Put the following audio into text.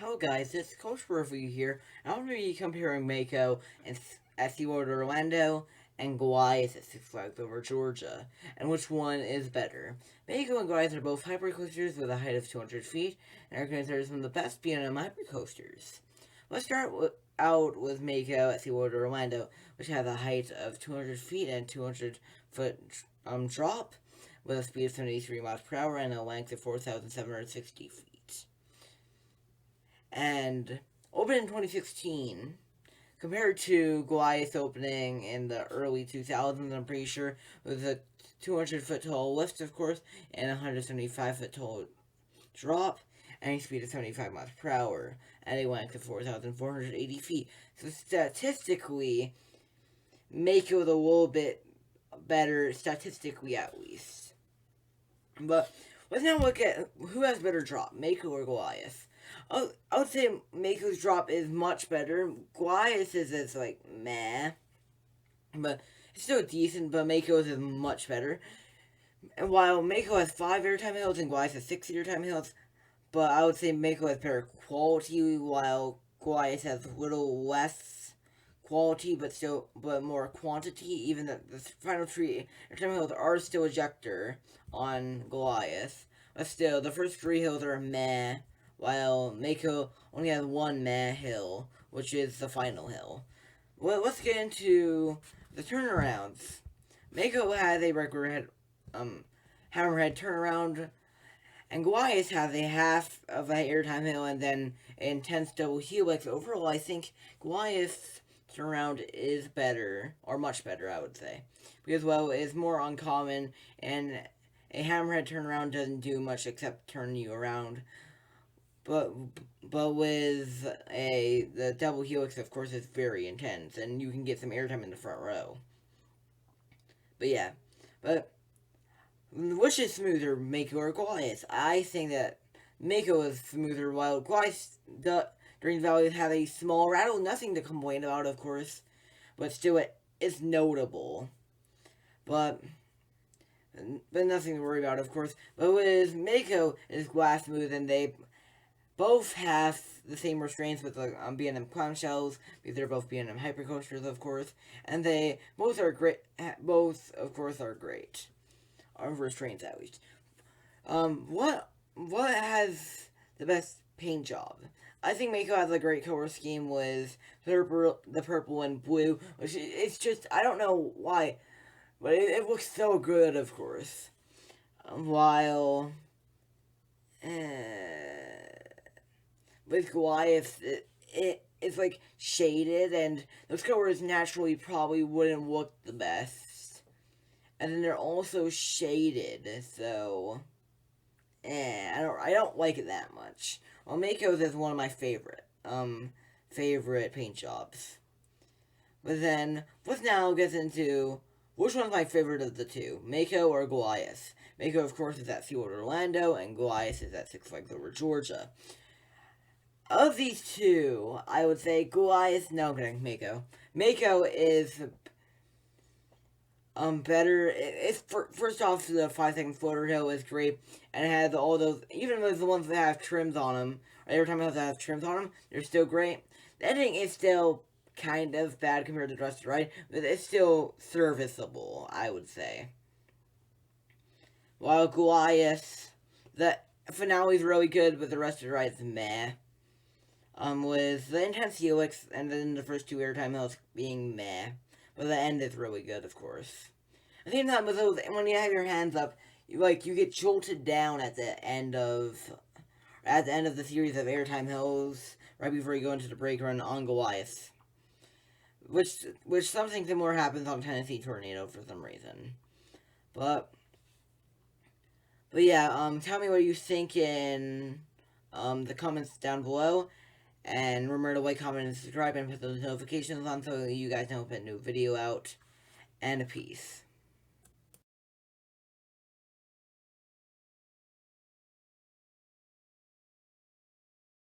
Hello guys, it's Coach Review here, and I'm going to be comparing Mako and at SeaWorld Orlando and Goliath at Six Flags Over Georgia, and which one is better. Mako and Goliath are both hypercoasters with a height of 200 feet, and are considered some of the best B&M hypercoasters. Let's start out with Mako at SeaWorld Orlando, which has a height of 200 feet and 200-foot drop, with a speed of 73 miles per hour and a length of 4,760 feet. And opened in 2016, compared to Goliath opening in the early 2000s, I'm pretty sure, with a 200-foot tall lift, of course, and a 175-foot tall drop, and a speed of 75 miles per hour, and a length of 4,480 feet. So statistically, Mako is a little bit better, statistically at least. But let's now look at who has better drop, Mako or Goliath. I would say Mako's drop is much better. Goliath is like meh, but it's still decent. But Mako's is much better. And while Mako has 5 airtime hills and Goliath has 6 airtime hills, but I would say Mako has better quality, while Goliath has a little less quality, but more quantity. Even the final 3 airtime hills are still ejector on Goliath, but still the first 3 hills are meh, while Mako only has 1 meh hill, which is the final hill. Well, let's get into the turnarounds. Mako has a regular hammerhead turnaround, and Goliath has a half of an airtime hill and then an intense double helix. Overall, I think Goliath's turnaround is better, or much better, I would say, because, well, it's more uncommon, and a hammerhead turnaround doesn't do much except turn you around. But with the double helix, of course, is very intense, and you can get some airtime in the front row. But yeah, but which is smoother, Mako or Goliath? I think that Mako is smoother, while Goliath during the valley have a small rattle. Nothing to complain about, of course, but still it's notable. But nothing to worry about, of course. But with Mako, it's glass smooth, and they both have the same restraints with the B&M clamshells, because they're both B&M hypercoasters, of course, and they both are great. Both, of course, are great. Restraints, at least. What has the best paint job? I think Mako has a great color scheme with the purple and blue, which it's just, I don't know why, but it looks so good, of course. While with Goliath, it's like shaded, and those colors naturally probably wouldn't look the best. And then they're also shaded, so I don't like it that much. Well, Mako's is one of my favorite paint jobs. But then let's now get into which one's my favorite of the two, Mako or Goliath. Mako, of course, is at SeaWorld Orlando, and Goliath is at Six Flags Over Georgia. Of these two, I would say Goliath. No, I'm kidding. Mako. Mako is better. It's first off, the 5-second floater hill is great, and it has all those. Even with the ones that have trims on them, or every time it has trims on them, they're still great. The editing is still kind of bad compared to the rest of the ride, but it's still serviceable, I would say. While Goliath, the finale is really good, but the rest of the ride is meh. With the intense helix and then the first 2 airtime hills being meh, but the end is really good, of course. At the same time, with those, when you have your hands up, you get jolted down at the end of the series of airtime hills right before you go into the brake run on Goliath, which something similar happens on Tennessee Tornado for some reason, but yeah, tell me what you think in the comments down below. And remember to like, comment, and subscribe, and put those notifications on so you guys know when a new video out. And peace.